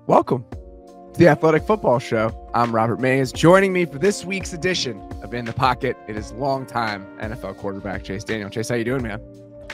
Welcome to the Athletic Football Show. I'm Robert Mays. Joining me for this week's edition of In the Pocket, it is longtime NFL quarterback Chase Daniel. Chase, how you doing, man?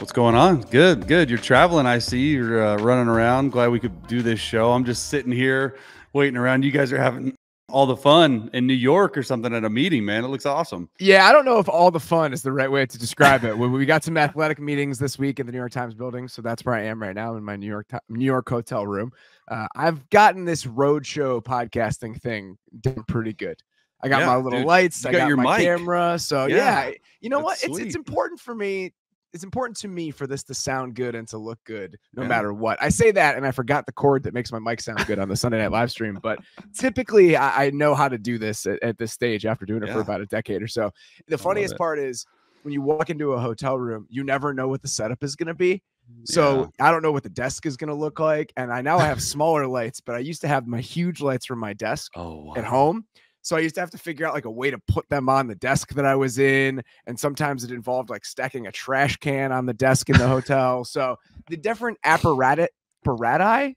What's going on? Good. You're traveling, I see. You're running around. Glad we could do this show. I'm just sitting here waiting around. You guys are having all the fun in New York or something at a meeting, man. It looks awesome. Yeah, I don't know if all the fun is the right way to describe it. We got some athletic meetings this week in the New York Times building, so that's where I am right now in my New York hotel room. I've gotten this roadshow podcasting thing done pretty good. I got my little lights. I got your my camera. So yeah, you know what? It's important for me. It's important to me for this to sound good and to look good no matter what. I say that, and I forgot the cord that makes my mic sound good on the Sunday Night live stream. But typically, I know how to do this at this stage after doing it for about a decade or so. The funniest part is when you walk into a hotel room, you never know what the setup is going to be. So I don't know what the desk is going to look like. And I have smaller lights, but I used to have my huge lights from my desk at home. So I used to have to figure out like a way to put them on the desk that I was in. And sometimes it involved like stacking a trash can on the desk in the hotel. So the different apparati,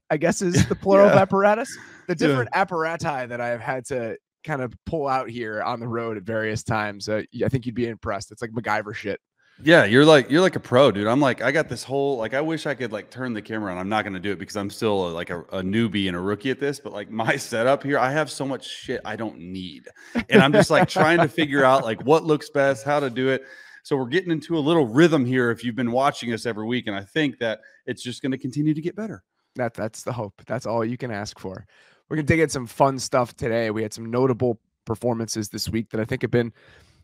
I guess is the plural of apparatus, the different apparati that I have had to kind of pull out here on the road at various times. I think you'd be impressed. It's like MacGyver shit. Yeah, you're like a pro, dude. I'm like, I got this whole, like, I wish I could like turn the camera on. I'm not going to do it because I'm still like a newbie and a rookie at this, but like my setup here, I have so much shit I don't need. And I'm just like trying to figure out like what looks best, how to do it. So we're getting into a little rhythm here if you've been watching us every week. And I think that it's just going to continue to get better. That's the hope. That's all you can ask for. We're going to dig in some fun stuff today. We had some notable performances this week that I think have been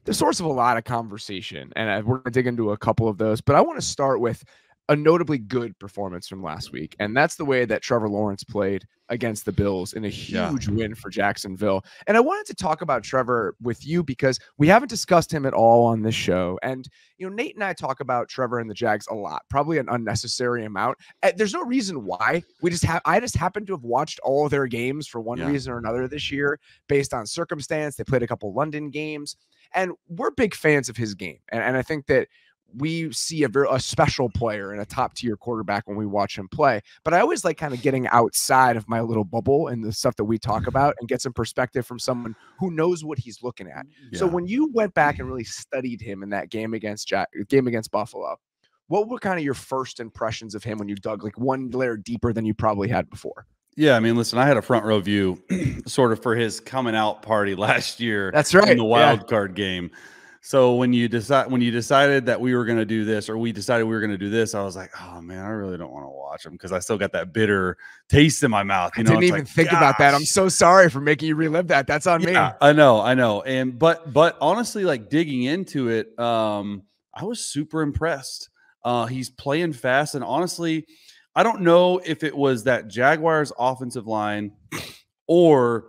the source of a lot of conversation, and we're going to dig into a couple of those. But I want to start with a notably good performance from last week, and that's the way that Trevor Lawrence played against the Bills in a huge win for Jacksonville. And I wanted to talk about Trevor with you because we haven't discussed him at all on this show. And, you know, Nate and I talk about Trevor and the Jags a lot, probably an unnecessary amount. There's no reason why. I just happen to have watched all of their games for one reason or another this year based on circumstance. They played a couple London games. And we're big fans of his game. And I think that we see a special player and a top tier quarterback when we watch him play. But I always like kind of getting outside of my little bubble and the stuff that we talk about and get some perspective from someone who knows what he's looking at. Yeah. So when you went back and really studied him in that game against Buffalo, what were kind of your first impressions of him when you dug like one layer deeper than you probably had before? Yeah, I mean, listen, I had a front row view sort of for his coming out party last year. That's right. In the wild card game. So when you decided that we were going to do this, or we decided we were going to do this, I was like, oh man, I really don't want to watch him because I still got that bitter taste in my mouth. I didn't even think about that. I'm so sorry for making you relive that. That's on me. I know. And but honestly, like digging into it, I was super impressed. He's playing fast, and honestly, I don't know if it was that Jaguars offensive line or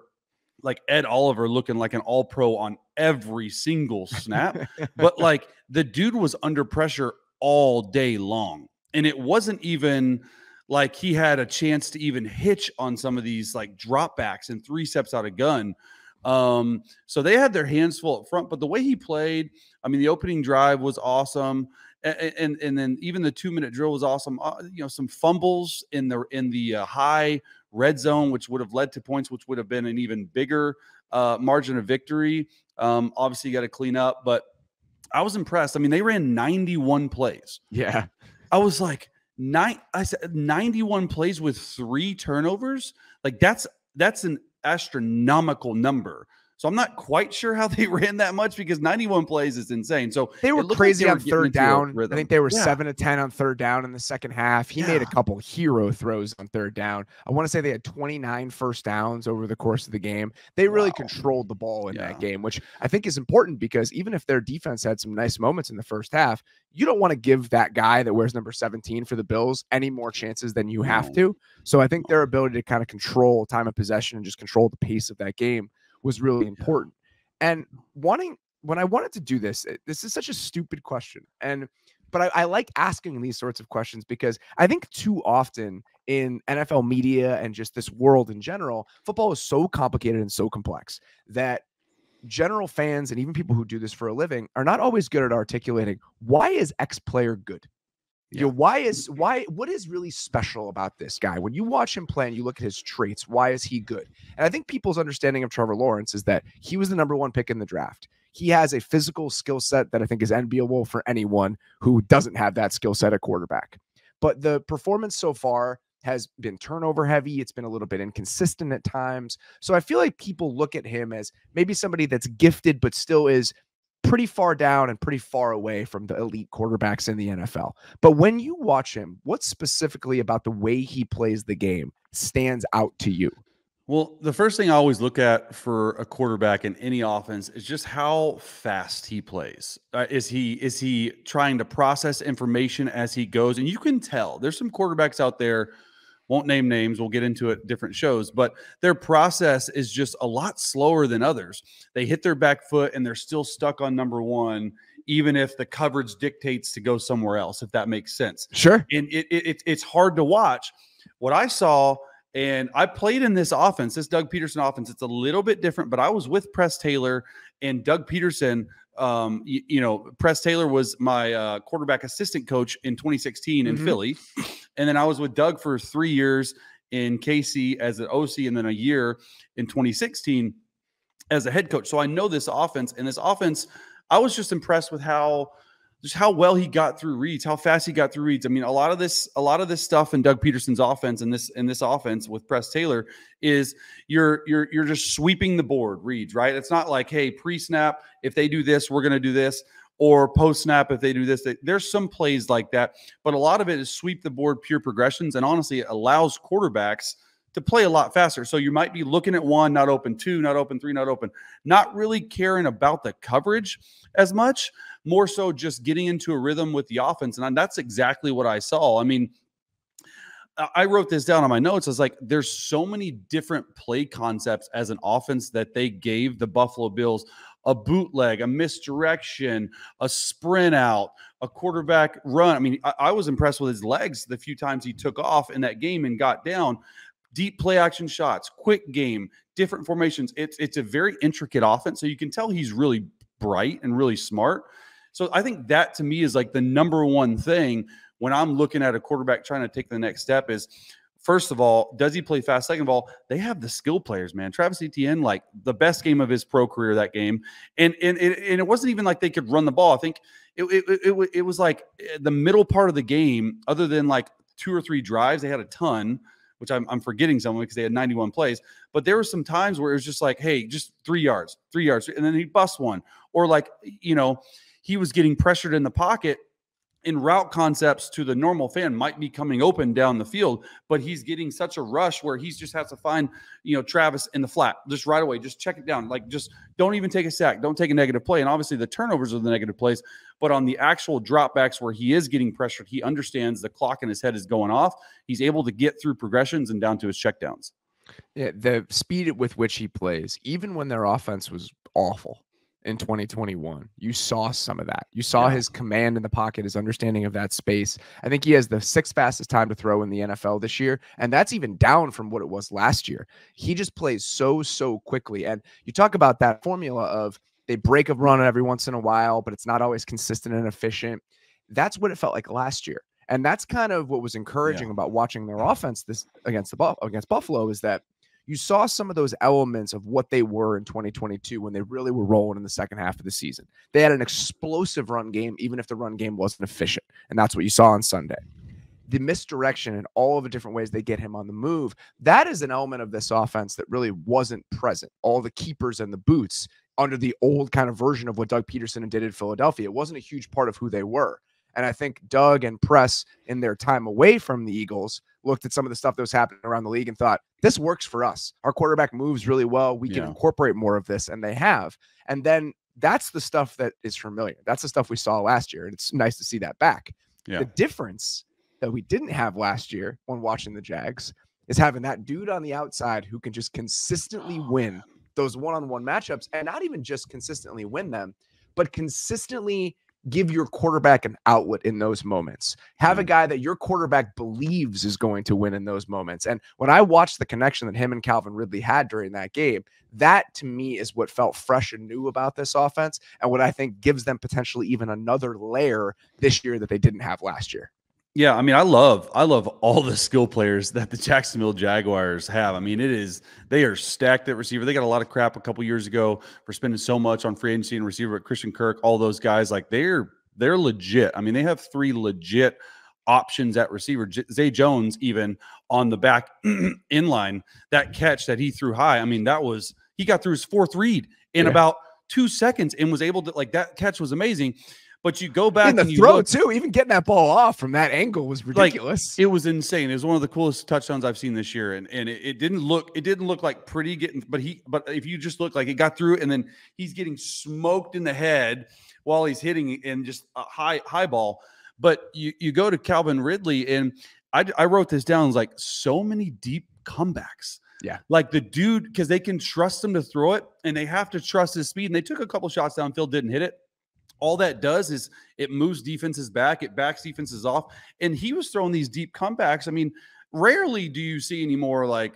like Ed Oliver looking like an all-pro on every single snap, but like the dude was under pressure all day long. And it wasn't even like he had a chance to even hitch on some of these like dropbacks and 3 steps out of gun. So they had their hands full up front, but the way he played, I mean, the opening drive was awesome. And then even the 2-minute drill was awesome. Some fumbles in the high red zone, which would have led to points, which would have been an even bigger margin of victory. Obviously, you got to clean up, but I was impressed. I mean, they ran 91 plays. Yeah, I was like, 91 plays with 3 turnovers. Like that's an astronomical number. So I'm not quite sure how they ran that much because 91 plays is insane. So they were crazy on third down. I think they were 7 of 10 on third down in the second half. He made a couple hero throws on third down. I want to say they had 29 first downs over the course of the game. They really controlled the ball in that game, which I think is important because even if their defense had some nice moments in the first half, you don't want to give that guy that wears number 17 for the Bills any more chances than you have to. So I think their ability to kind of control time of possession and just control the pace of that game was really important. And when I wanted to do this is such a stupid question. But I like asking these sorts of questions because I think too often in NFL media and just this world in general, football is so complicated and so complex that general fans and even people who do this for a living are not always good at articulating why is X player good. what is really special about this guy? When you watch him play and you look at his traits, why is he good? And I think people's understanding of Trevor Lawrence is that he was the #1 pick in the draft. He has a physical skill set that I think is enviable for anyone who doesn't have that skill set at quarterback. But the performance so far has been turnover heavy. It's been a little bit inconsistent at times. So I feel like people look at him as maybe somebody that's gifted, but still is pretty far down and pretty far away from the elite quarterbacks in the NFL. But when you watch him, what specifically about the way he plays the game stands out to you? Well, the first thing I always look at for a quarterback in any offense is just how fast he plays. Is he trying to process information as he goes? And you can tell there's some quarterbacks out there, won't name names, we'll get into it different shows, but their process is just a lot slower than others. They hit their back foot and they're still stuck on #1, even if the coverage dictates to go somewhere else, if that makes sense. Sure. And it's hard to watch. What I saw, and I played in this offense, this Doug Peterson offense. It's a little bit different, but I was with Press Taylor and Doug Peterson. Press Taylor was my quarterback assistant coach in 2016 in Philly. And then I was with Doug for 3 years in KC as an OC, and then a year in 2016 as a head coach. So I know this offense, and this offense, I was just impressed with how well he got through reads, how fast he got through reads. I mean, a lot of this stuff in Doug Peterson's offense and this offense with Press Taylor is you're just sweeping the board reads, right? It's not like, hey, pre-snap, if they do this, we're going to do this, or post-snap, if they do this. There's some plays like that, but a lot of it is sweep the board, pure progressions, and honestly, it allows quarterbacks to play a lot faster. So you might be looking at 1, not open, 2, not open, 3, not open, not really caring about the coverage as much, more so just getting into a rhythm with the offense. And that's exactly what I saw. I mean, I wrote this down on my notes. I was like, there's so many different play concepts as an offense that they gave the Buffalo Bills: a bootleg, a misdirection, a sprint out, a quarterback run. I mean, I was impressed with his legs the few times he took off in that game and got down. Deep play action shots, quick game, different formations. It's a very intricate offense. So you can tell he's really bright and really smart. So I think that to me is like the #1 thing when I'm looking at a quarterback trying to take the next step is, first of all, does he play fast? Second of all, they have the skill players, man. Travis Etienne, like the best game of his pro career that game. And it wasn't even like they could run the ball. I think it was like the middle part of the game, other than like 2 or 3 drives, they had a ton, which I'm forgetting some because they had 91 plays. But there were some times where it was just like, hey, just 3 yards, and then he busts one. Or like, he was getting pressured in the pocket, in route concepts to the normal fan might be coming open down the field, but he's getting such a rush where he just has to find, Travis in the flat just right away. Just check it down. Like, just don't even take a sack. Don't take a negative play. And obviously the turnovers are the negative plays, but on the actual dropbacks where he is getting pressured, he understands the clock in his head is going off. He's able to get through progressions and down to his checkdowns. Yeah, the speed with which he plays, even when their offense was awful in 2021, you saw some of that. You saw his command in the pocket, his understanding of that space. I think he has the 6th fastest time to throw in the NFL this year, and that's even down from what it was last year. He just plays so quickly. And you talk about that formula of they break a run every once in a while, but it's not always consistent and efficient. That's what it felt like last year. And that's kind of what was encouraging about watching their offense this against Buffalo, is that you saw some of those elements of what they were in 2022 when they really were rolling in the second half of the season. They had an explosive run game, even if the run game wasn't efficient. And that's what you saw on Sunday. The misdirection and all of the different ways they get him on the move, that is an element of this offense that really wasn't present. All the keepers and the boots under the old kind of version of what Doug Peterson did in Philadelphia. It wasn't a huge part of who they were. And I think Doug and Press, in their time away from the Eagles, looked at some of the stuff that was happening around the league and thought, this works for us. Our quarterback moves really well. We can incorporate more of this, and they have. And then that's the stuff that is familiar. That's the stuff we saw last year, and it's nice to see that back. Yeah. The difference that we didn't have last year when watching the Jags is having that dude on the outside who can just consistently win those one-on-one matchups, and not even just consistently win them, but consistently give your quarterback an outlet in those moments. Have a guy that your quarterback believes is going to win in those moments. And when I watched the connection that him and Calvin Ridley had during that game, that to me is what felt fresh and new about this offense, and what I think gives them potentially even another layer this year that they didn't have last year. Yeah, I mean, I love all the skill players that the Jacksonville Jaguars have. I mean, they are stacked at receiver. They got a lot of crap a couple years ago for spending so much on free agency and receiver. But Christian Kirk, all those guys, like they're legit. I mean, they have 3 legit options at receiver. Zay Jones, even on the back in line, that catch that he threw high. I mean, he got through his 4th read in about 2 seconds and was able to, like, that catch was amazing. But you go back and you throw too, even getting that ball off from that angle was ridiculous. Like, it was insane. It was one of the coolest touchdowns I've seen this year. And it didn't look like pretty getting, but if you just look like it got through and then he's getting smoked in the head while he's hitting and just a high ball. But you go to Calvin Ridley, and I wrote this down. It's like so many deep comebacks. Yeah. Like the dude, because they can trust him to throw it and they have to trust his speed. And they took a couple shots downfield, didn't hit it. All that does is it moves defenses back, it backs defenses off, and he was throwing these deep comebacks. I mean, rarely do you see anymore like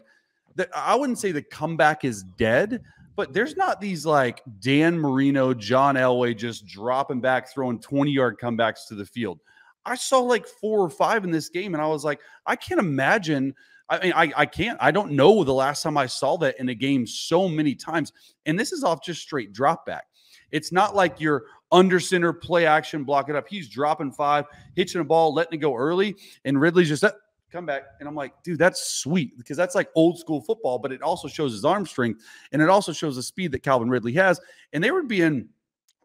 that. I wouldn't say the comeback is dead, but there's not these like Dan Marino, John Elway just dropping back, throwing 20-yard comebacks to the field. I saw like 4 or 5 in this game, and I was like, I can't imagine. I mean, I can't. I don't know the last time I saw that in a game so many times. And this is off just straight drop back. It's not like you're under center, play action, block it up. He's dropping 5, hitching a ball, letting it go early, and Ridley's just come back. And I'm like, dude, that's sweet because that's like old school football, but it also shows his arm strength, and it also shows the speed that Calvin Ridley has. And they were being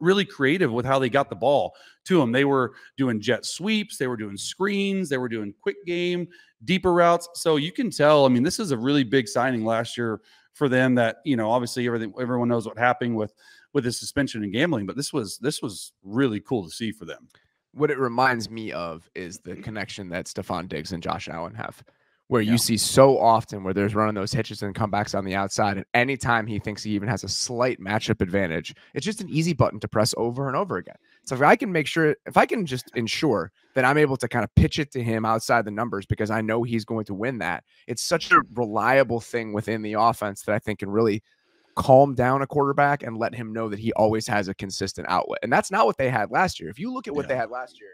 really creative with how they got the ball to him. They were doing jet sweeps, they were doing screens, they were doing quick game, deeper routes. So you can tell, I mean, this is a really big signing last year for them that, you know, obviously everyone knows what happened with the suspension and gambling, but this was really cool to see for them. What it reminds me of is the connection that Stephon Diggs and Josh Allen have, where you see so often where there's running those hitches and comebacks on the outside, and anytime he thinks he even has a slight matchup advantage, it's just an easy button to press over and over again. So if I can just ensure that I'm able to kind of pitch it to him outside the numbers because I know he's going to win that, it's such a reliable thing within the offense that I think can really calm down a quarterback and let him know that he always has a consistent outlet. And that's not what they had last year. If you look at what they had last year,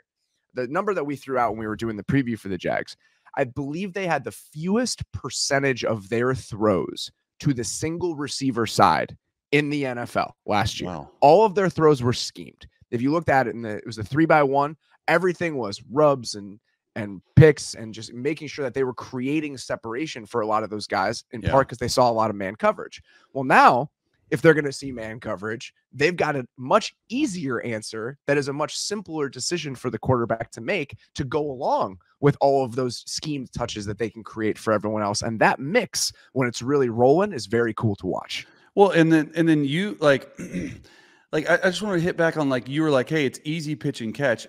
the number that we threw out when we were doing the preview for the Jags, I believe they had the fewest percentage of their throws to the single receiver side in the NFL last year. Wow. All of their throws were schemed. If you looked at it, it was a 3-by-1, everything was rubs and picks and just making sure that they were creating separation for a lot of those guys, in part because they saw a lot of man coverage. Well, now, if they're going to see man coverage, they've got a much easier answer that is a much simpler decision for the quarterback to make to go along with all of those schemed touches that they can create for everyone else. And that mix, when it's really rolling, is very cool to watch. Well, and then you like, I just want to hit back on, like, you were like, hey, it's easy pitch and catch.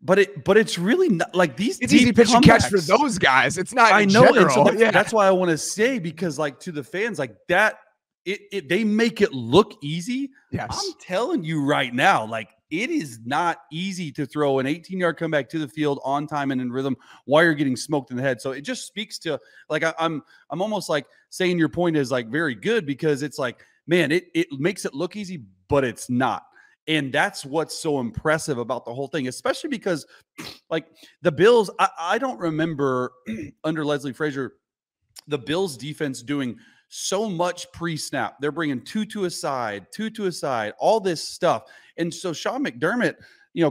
But it's really not like these. It's easy pitch and catch for those guys. It's not. I know. And so that's why I want to say, because like to the fans, like that, they make it look easy. Yes. I'm telling you right now, like it is not easy to throw an 18-yard comeback to the field on time and in rhythm while you're getting smoked in the head. So it just speaks to, like, I'm almost like saying your point is like very good, because it's like, man, it makes it look easy, but it's not. And that's what's so impressive about the whole thing, especially because, like, the Bills, I don't remember under Leslie Frazier, the Bills defense doing so much pre-snap. They're bringing two to a side, all this stuff. And so Sean McDermott,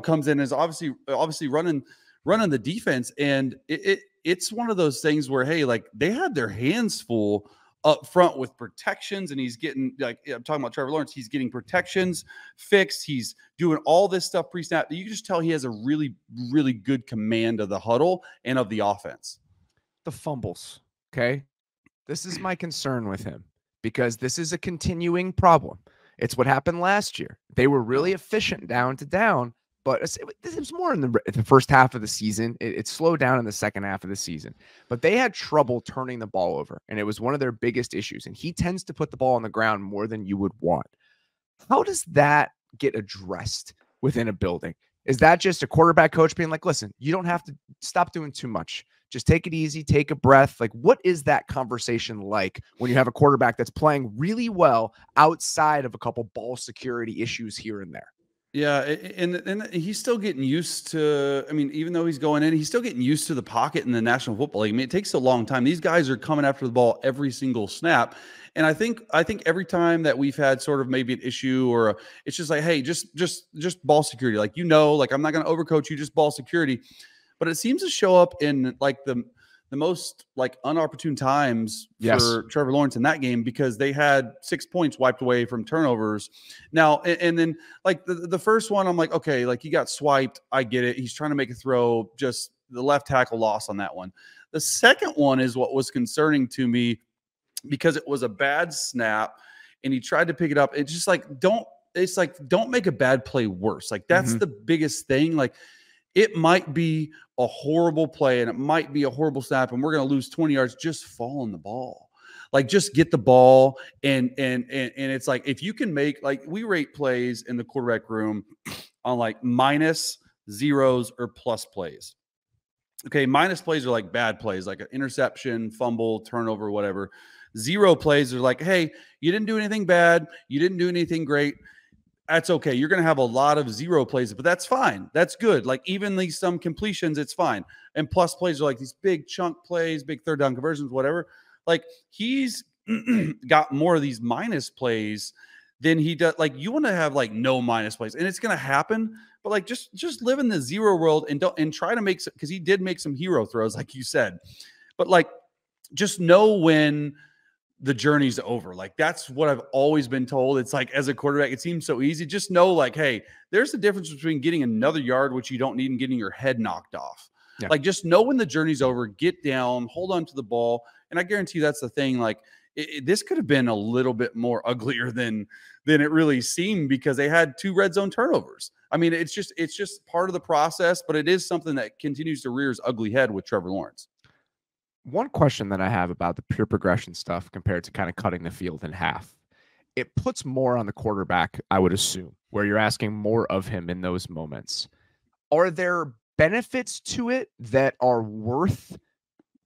comes in as obviously running the defense. And it's one of those things where, hey, like, they had their hands full up front with protections, and he's getting, like, I'm talking about Trevor Lawrence, he's getting protections fixed. He's doing all this stuff pre-snap. You can just tell he has a really, really good command of the huddle and of the offense. The fumbles, okay? This is my concern with him, because this is a continuing problem. It's what happened last year. They were really efficient down to down, but it was more in the first half of the season. It slowed down in the second half of the season. But they had trouble turning the ball over, and it was one of their biggest issues. And he tends to put the ball on the ground more than you would want. How does that get addressed within a building? Is that just a quarterback coach being like, listen, you don't have to stop doing too much. Just take it easy, take a breath. Like, what is that conversation like when you have a quarterback that's playing really well outside of a couple ball security issues here and there? Yeah, and he's still getting used to. I mean, even though he's going in, he's still getting used to the pocket in the National Football League. I mean, it takes a long time. These guys are coming after the ball every single snap, and I think every time that we've had sort of maybe an issue it's just like, hey, just ball security. Like, like I'm not going to overcoach you, just ball security. But it seems to show up in like the most like unopportune times for Trevor Lawrence in that game, because they had 6 points wiped away from turnovers. Now, and then like the first one, I'm like, okay, like he got swiped. I get it. He's trying to make a throw. Just the left tackle loss on that one. The second one is what was concerning to me, because it was a bad snap and he tried to pick it up. It's just like, don't make a bad play worse. Like that's the biggest thing. Like, it might be a horrible play and it might be a horrible snap and we're going to lose 20 yards. Just fall on the ball. Like, just get the ball. And it's like, if you can make, like, we rate plays in the quarterback room on like minus, zeros, or plus plays. Okay. Minus plays are like bad plays, like an interception, fumble, turnover, whatever. Zero plays are like, hey, you didn't do anything bad. You didn't do anything great. That's okay. You're going to have a lot of zero plays, but that's fine. That's good. Like, even these some completions, it's fine. And plus plays are like these big chunk plays, big third down conversions, whatever. Like, he's got more of these minus plays than he does. Like, you want to have like no minus plays, and it's going to happen. But like, just live in the zero world and try to make some, because he did make some hero throws, like you said. But like, just know when the journey's over. Like, that's what I've always been told. It's like, as a quarterback, it seems so easy. Just know, like, hey, there's a difference between getting another yard, which you don't need, and getting your head knocked off. Yeah. Like, just know when the journey's over, get down, hold on to the ball. And I guarantee you that's the thing. Like, this could have been a little bit more uglier than it really seemed, because they had 2 red zone turnovers. I mean, it's just part of the process, but it is something that continues to rear its ugly head with Trevor Lawrence. One question that I have about the pure progression stuff compared to kind of cutting the field in half, it puts more on the quarterback, I would assume, where you're asking more of him in those moments. Are there benefits to it that are worth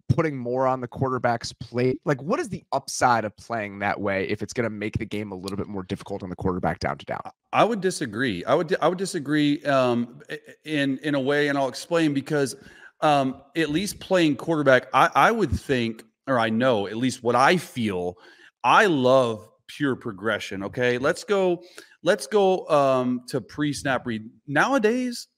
putting more on the quarterback's plate? Like, what is the upside of playing that way if it's going to make the game a little bit more difficult on the quarterback down to down? I would disagree. I would disagree in a way, and I'll explain, because at least playing quarterback, I would think, or I know at least what I feel, I love pure progression. Okay. Let's go to pre-snap read. Nowadays,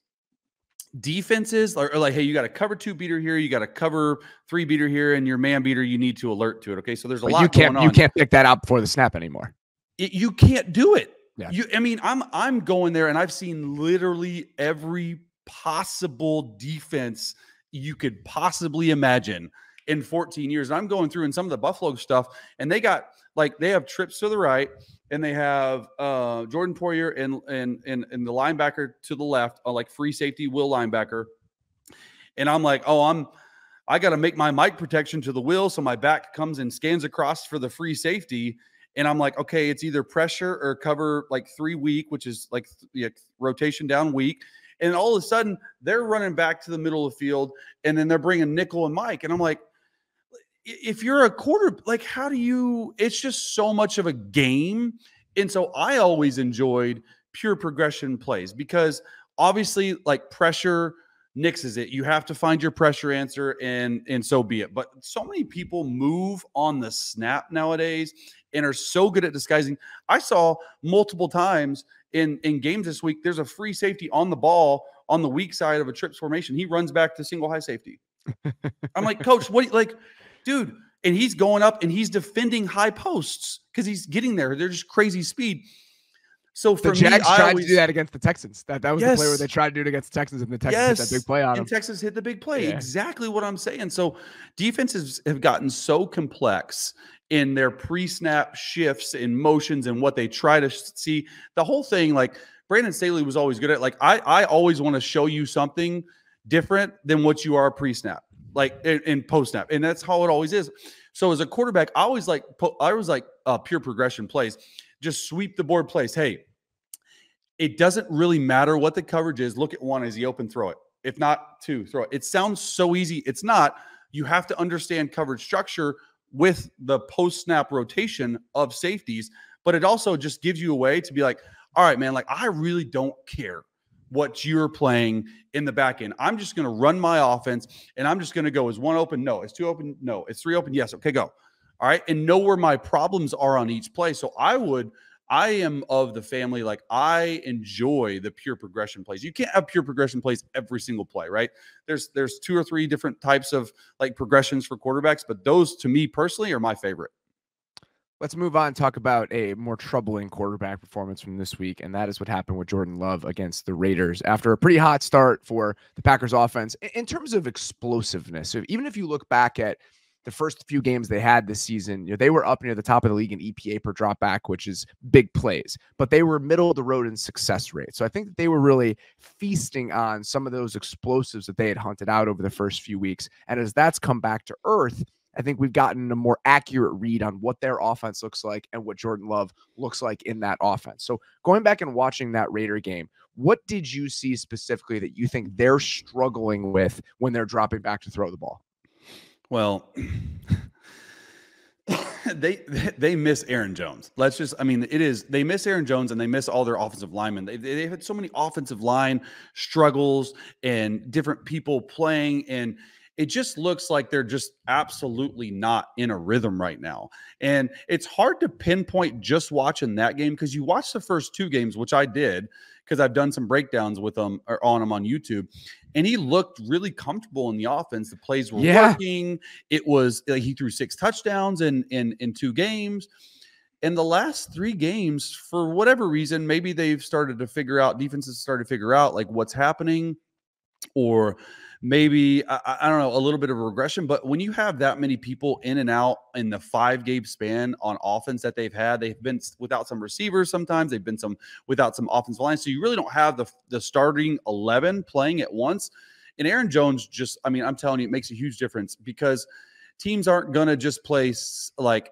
defenses are like, hey, you got a cover 2 beater here, you got a cover 3 beater here, and your man beater, you need to alert to it. Okay. So there's a lot going on. You can't pick that out before the snap anymore. You can't do it. Yeah. I mean, I'm going there, and I've seen literally every possible defense you could possibly imagine in 14 years. And I'm going through in some of the Buffalo stuff, and they have trips to the right, and they have Jordan Poyer and the linebacker to the left, like free safety will linebacker. And I'm like, I got to make my mic protection to the will, so my back comes and scans across for the free safety. And I'm like, okay, it's either pressure or cover like 3 weak, which is like rotation down weak. And all of a sudden, they're running back to the middle of the field, and then they're bringing nickel and Mike. And I'm like, if you're a quarter, like, how do you – it's just so much of a game. And so I always enjoyed pure progression plays, because obviously, like, pressure nixes it. You have to find your pressure answer, and so be it. But so many people move on the snap nowadays and are so good at disguising. I saw multiple times – in games this week, there's a free safety on the ball on the weak side of a trips formation. He runs back to single high safety. I'm like, coach, what, like, dude, and he's going up and he's defending high posts because he's getting there. They're just crazy speed. So for the Jags me, tried to do that against the Texans. That was yes. the play where they tried to do it against the Texans, and the Texans hit that big play on them. And Texas hit the big play. Yeah. Exactly what I'm saying. So defenses have gotten so complex in their pre-snap shifts and motions and what they try to see. The whole thing, like Brandon Staley was always good at, like, I always want to show you something different than what you are pre-snap, like in post-snap. And that's how it always is. So as a quarterback, I was like pure progression plays. Just sweep the board plays. Hey, it doesn't really matter what the coverage is. Look at 1 as he open, throw it. If not 2, throw it. It sounds so easy. It's not. You have to understand coverage structure with the post-snap rotation of safeties, but it also just gives you a way to be like, all right, man, like I really don't care what you're playing in the back end. I'm just going to run my offense, and I'm just going to go, is one open? No. Is two open? No. Is three open? Yes. Okay, go. All right. And know where my problems are on each play. So I am of the family, like I enjoy the pure progression plays. You can't have pure progression plays every single play, right? There's 2 or 3 different types of like progressions for quarterbacks, but those to me personally are my favorite. Let's move on and talk about a more troubling quarterback performance from this week, and that is what happened with Jordan Love against the Raiders after a pretty hot start for the Packers offense in terms of explosiveness. So even if you look back at the first few games they had this season, they were up near the top of the league in EPA per drop back, which is big plays, but they were middle of the road in success rate. So I think that they were really feasting on some of those explosives that they had hunted out over the first few weeks. And as that's come back to earth, I think we've gotten a more accurate read on what their offense looks like and what Jordan Love looks like in that offense. So going back and watching that Raider game, what did you see specifically that you think they're struggling with when they're dropping back to throw the ball? Well, they miss Aaron Jones. They miss Aaron Jones and they miss all their offensive linemen. They've had so many offensive line struggles and different people playing, and it just looks like they're just absolutely not in a rhythm right now. And it's hard to pinpoint just watching that game, because you watch the first 2 games, which I did because I've done some breakdowns with him or on him on YouTube. And he looked really comfortable in the offense. The plays were working. It was like he threw 6 touchdowns in 2 games. And the last 3 games, for whatever reason, maybe they've started to figure out, defenses started to figure out like what's happening, or maybe, I don't know, a little bit of a regression. But when you have that many people in and out in the 5-game span on offense that they've been without some receivers sometimes. They've been without some offensive line. So you really don't have the starting 11 playing at once. And Aaron Jones I'm telling you, it makes a huge difference, because teams aren't going to just play like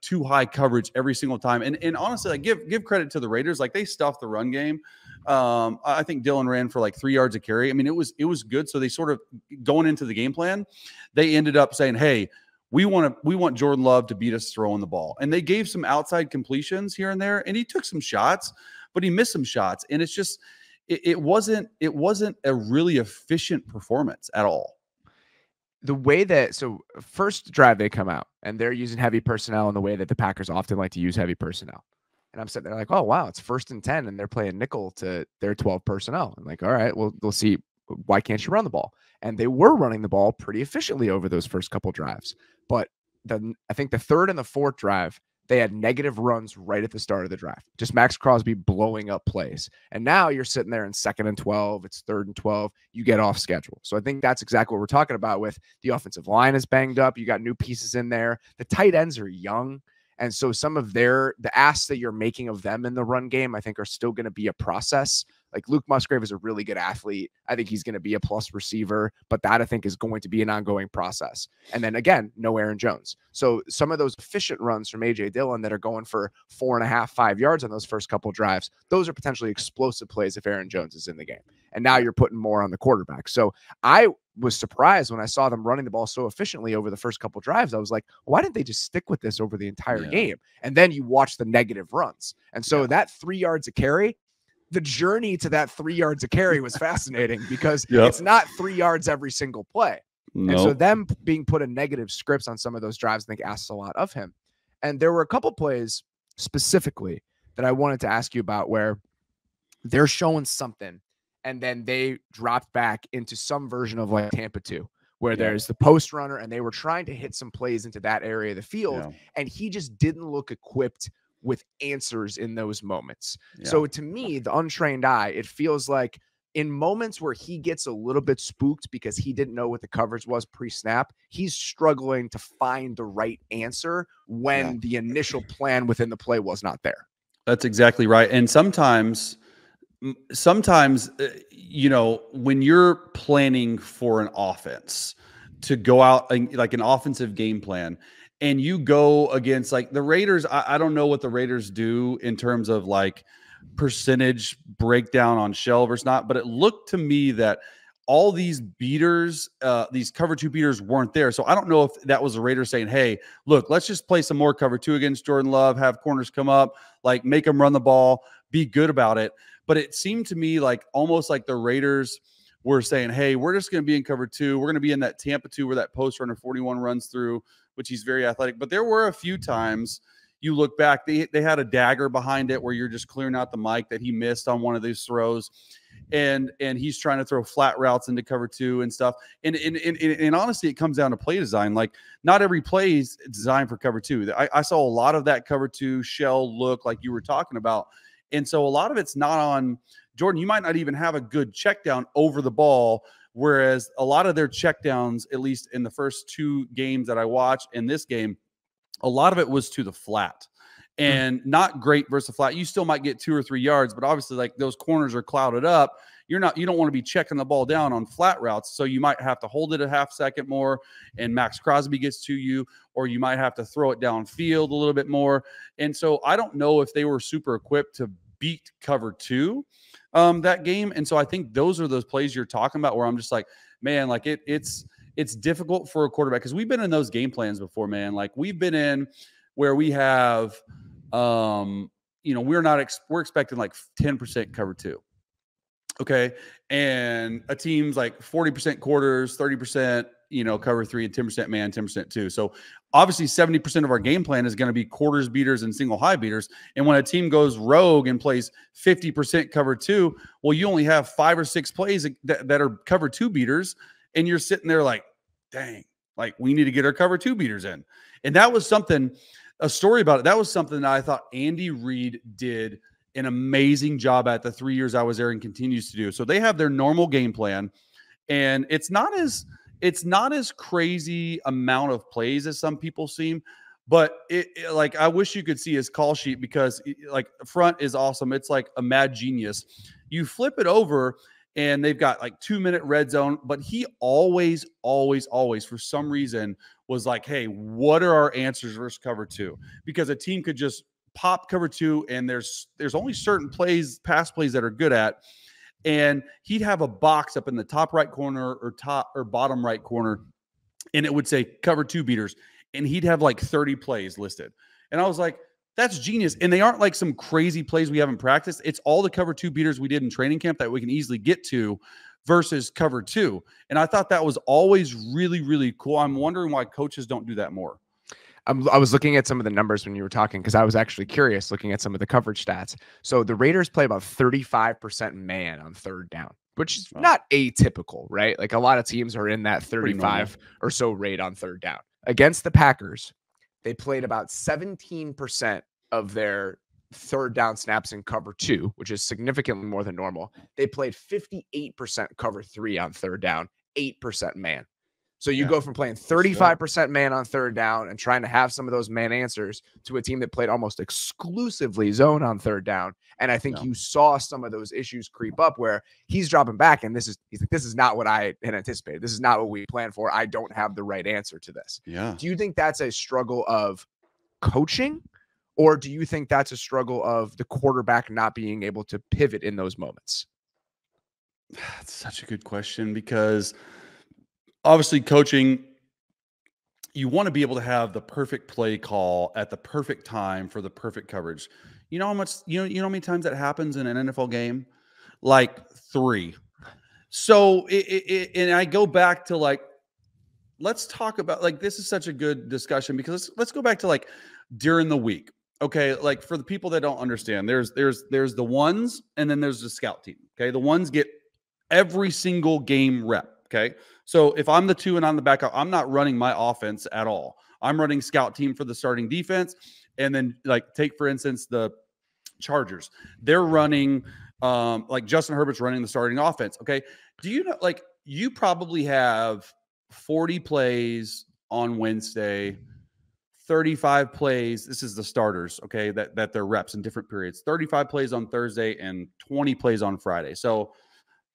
too high coverage every single time. And honestly, like give credit to the Raiders. Like they stuffed the run game. I think Dylan ran for like 3 yards a carry. I mean, it was good. So they sort of, going into the game plan, they ended up saying, hey, we want Jordan Love to beat us throwing the ball. And they gave some outside completions here and there, and he took some shots, but he missed some shots. And it's just, it wasn't a really efficient performance at all. The way that, so first drive they come out and they're using heavy personnel in the way that the Packers often like to use heavy personnel. And I'm sitting there like, oh, wow, it's 1st and 10 and they're playing nickel to their 12 personnel. I'm like, all right, well, we'll see. Why can't you run the ball? And they were running the ball pretty efficiently over those first couple drives. But I think the 3rd and the 4th drive, they had negative runs right at the start of the drive. Just Max Crosby blowing up plays. And now you're sitting there in 2nd and 12. It's 3rd and 12. You get off schedule. So I think that's exactly what we're talking about with the offensive line is banged up. You got new pieces in there. The tight ends are young. And so some of the asks that you're making of them in the run game, I think are still going to be a process. Like Luke Musgrave is a really good athlete. I think he's going to be a plus receiver, but that I think is going to be an ongoing process. And then again, no Aaron Jones. So some of those efficient runs from A.J. Dillon that are going for 4.5, 5 yards on those first couple drives, those are potentially explosive plays if Aaron Jones is in the game. And now you're putting more on the quarterback. So I was surprised when I saw them running the ball so efficiently over the first couple drives. I was like, why didn't they just stick with this over the entire game? And then you watch the negative runs. And so that 3 yards a carry, the journey to that 3 yards a carry was fascinating because it's not 3 yards every single play. Nope. And so them being put in negative scripts on some of those drives, I think asks a lot of him. And there were a couple plays specifically that I wanted to ask you about where they're showing something and then they dropped back into some version of like Tampa 2, where there's the post runner and they were trying to hit some plays into that area of the field. And he just didn't look equipped with answers in those moments. So to me, the untrained eye, it feels like in moments where he gets a little bit spooked because he didn't know what the coverage was pre-snap, he's struggling to find the right answer when the initial plan within the play was not there. That's exactly right. And sometimes, when you're planning for an offense to go out like an offensive game plan, and you go against like the Raiders, I don't know what the Raiders do in terms of like percentage breakdown on shell versus not, but it looked to me that all these beaters, these cover 2 beaters weren't there. So I don't know if that was the Raiders saying, hey, look, let's just play some more cover 2 against Jordan Love, have corners come up, like make them run the ball, be good about it. But it seemed to me like almost like the Raiders were saying, hey, we're just going to be in cover 2. We're going to be in that Tampa 2 where that post runner 41 runs through, which he's very athletic. But there were a few times you look back, they had a dagger behind it where you're just clearing out the mic that he missed on one of these throws. And he's trying to throw flat routes into cover 2 and stuff. And honestly, it comes down to play design. Like, not every play is designed for cover 2. I saw a lot of that cover 2 shell look like you were talking about. And so a lot of it's not on Jordan. You might not even have a good check down over the ball, whereas a lot of their check downs, at least in the first 2 games that I watched in this game, a lot of it was to the flat. And not great versus the flat. You still might get 2 or 3 yards, but obviously, like, those corners are clouded up. You don't want to be checking the ball down on flat routes. So you might have to hold it a half second more and Max Crosby gets to you, or you might have to throw it downfield a little bit more. And so I don't know if they were super equipped to beat cover 2 that game. And so I think those are those plays you're talking about where I'm just like, man, like it's difficult for a quarterback, because we've been in those game plans before, man. Like, we've been in where we have, we're expecting like 10% cover 2. Okay. And a team's like 40% quarters, 30%, cover 3, and 10% man, 10% 2. So obviously 70% of our game plan is going to be quarters beaters and single high beaters. And when a team goes rogue and plays 50% cover 2, well, you only have 5 or 6 plays that are cover 2 beaters. And you're sitting there like, dang, like, we need to get our cover 2 beaters in. And that was a story about it. That was something that I thought Andy Reid did an amazing job at the 3 years I was there and continues to do. So they have their normal game plan, and it's not as crazy amount of plays as some people seem, but like, I wish you could see his call sheet, because like, front is awesome. It's like a mad genius. You flip it over and they've got like 2-minute red zone, but he always, for some reason, was like, hey, what are our answers versus cover 2? Because a team could just pop cover 2, and there's only certain plays, pass plays, that are good at. And he'd have a box up in the top right corner or top or bottom right corner, and it would say cover 2 beaters, and he'd have like 30 plays listed. And I was like, that's genius. And they aren't like some crazy plays we haven't practiced. It's all the cover 2 beaters we did in training camp that we can easily get to versus cover 2. And I thought that was always really, really cool. I'm wondering why coaches don't do that more. I was looking at some of the numbers when you were talking, because I was actually curious looking at some of the coverage stats. So the Raiders play about 35% man on third down, which is not atypical, right? Like, a lot of teams are in that 35 or so rate on third down. Against the Packers, they played about 17% of their third down snaps in cover 2, which is significantly more than normal. They played 58% cover 3 on third down, 8% man. So you go from playing 35% man on third down and trying to have some of those man answers to a team that played almost exclusively zone on third down. And I think you saw some of those issues creep up where he's dropping back, and he's like, this is not what I had anticipated. This is not what we planned for. I don't have the right answer to this. Yeah. Do you think that's a struggle of coaching, or do you think that's a struggle of the quarterback not being able to pivot in those moments? That's such a good question, because obviously coaching, you want to be able to have the perfect play call at the perfect time for the perfect coverage. You know how much, you know how many times that happens in an NFL game? Like 3. So and I go back to like, let's talk about, like, this is such a good discussion, because let's go back to like during the week. Okay. Like, for the people that don't understand, there's the ones, and then there's the scout team. Okay. The ones get every single game rep. Okay. So if I'm the 2 and I'm the backup, I'm not running my offense at all. I'm running scout team for the starting defense. And then, like, take, for instance, the Chargers. They're running, like, Justin Herbert's running the starting offense. Okay. Do you know, like, you probably have 40 plays on Wednesday, 35 plays. This is the starters. Okay. That they're reps in different periods, 35 plays on Thursday and 20 plays on Friday. So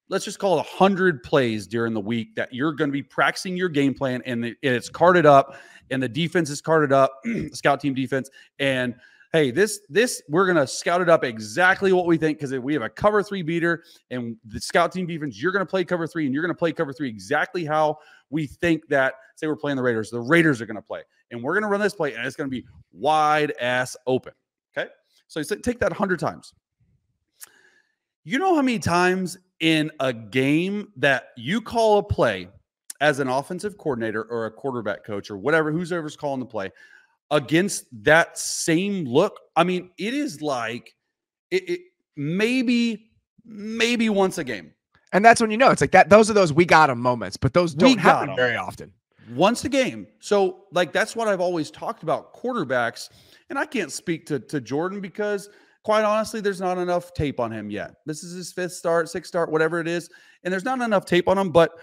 let's just call it 100 plays during the week that you're going to be practicing your game plan, and it's carded up, and the defense is carded up, scout team defense. And hey, this we're going to scout it up exactly what we think, because we have a cover 3 beater, and the scout team defense, you're going to play cover 3, and you're going to play cover 3 exactly how we think that, say we're playing the Raiders are going to play, and we're going to run this play, and it's going to be wide ass open. Okay. So you take that 100 times. You know how many times in a game that you call a play as an offensive coordinator or a quarterback coach or whatever, whoever's calling the play against that same look? I mean, it is like it maybe once a game. And that's when you know it's like that. Those are those we got them moments, but those don't happen very often. Once a game. So like that's what I've always talked about quarterbacks. And I can't speak to Jordan because quite honestly, there's not enough tape on him yet. This is his 5th start, 6th start, whatever it is. And there's not enough tape on him. But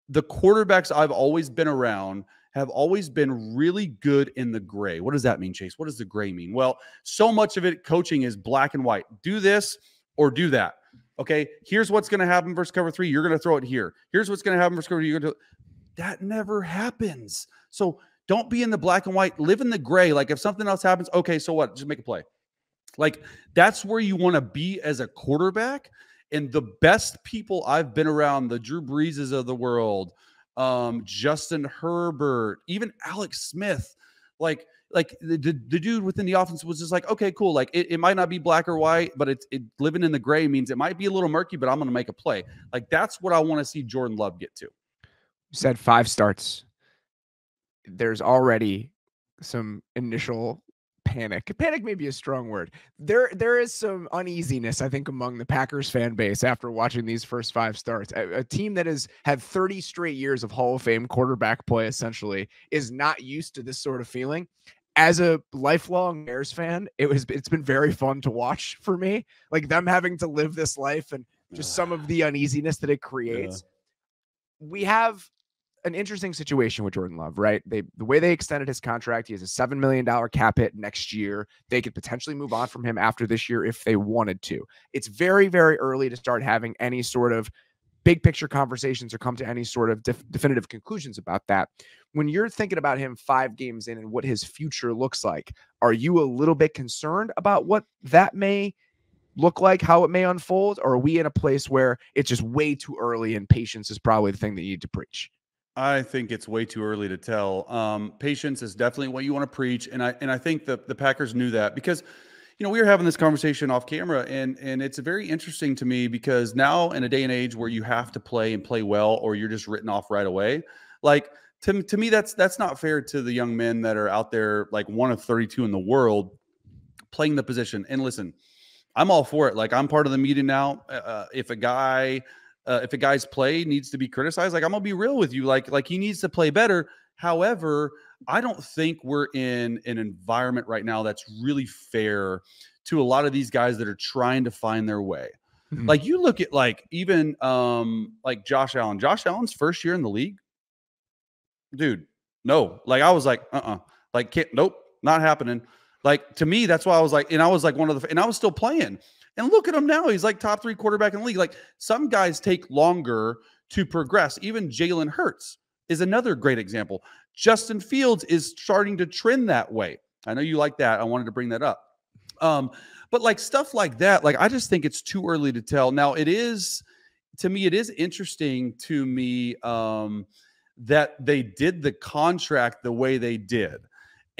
the quarterbacks I've always been around have always been really good in the gray. What does that mean, Chase? What does the gray mean? Well, so much of it, coaching is black and white. Do this or do that. Okay, here's what's going to happen versus cover 3. You're going to throw it here. Here's what's going to happen versus cover 3. You're going to. That never happens. So don't be in the black and white. Live in the gray. Like if something else happens, okay, so what? Just make a play. Like that's where you want to be as a quarterback. And the best people I've been around, the Drew Breeses of the world, Justin Herbert, even Alex Smith, like the dude within the offense was just like, okay, cool. Like it might not be black or white, but it living in the gray means it might be a little murky, but I'm going to make a play. Like that's what I want to see Jordan Love get to. You said 5 starts. There's already some initial panic. Panic may be a strong word. There is some uneasiness, I think, among the Packers fan base after watching these first 5 starts. A team that has had 30 straight years of Hall of Fame quarterback play essentially is not used to this sort of feeling. As a lifelong Bears fan, it's been very fun to watch for me. Like them having to live this life and just some of the uneasiness that it creates. Yeah. We have an interesting situation with Jordan Love, right? The way they extended his contract, he has a $7 million cap hit next year. They could potentially move on from him after this year if they wanted to. It's very, very early to start having any sort of big picture conversations or come to any sort of definitive conclusions about that. When you're thinking about him 5 games in and what his future looks like, are you a little bit concerned about what that may look like, how it may unfold? Or are we in a place where it's just way too early and patience is probably the thing that you need to preach? I think it's way too early to tell. Patience is definitely what you want to preach. And I think the Packers knew that because, you know, we were having this conversation off camera and it's very interesting to me because now in a day and age where you have to play and play well, or you're just written off right away. Like to me, that's not fair to the young men that are out there, like one of 32 in the world playing the position. And listen, I'm all for it. Like I'm part of the meeting now. If a guy's play needs to be criticized, like I'm gonna be real with you, like he needs to play better. However, I don't think we're in an environment right now that's really fair to a lot of these guys that are trying to find their way. Mm-hmm. Like you look at like even like Josh Allen. Josh Allen's first year in the league, dude. No, like I was like, like nope, not happening. Like to me, that's why I was like, and I was like and I was still playing. And look at him now. He's like top 3 quarterback in the league. Like some guys take longer to progress. Even Jalen Hurts is another great example. Justin Fields is starting to trend that way. I know you like that. I wanted to bring that up. But like stuff like that, like I just think it's too early to tell. Now it is, to me, it is interesting to me that they did the contract the way they did.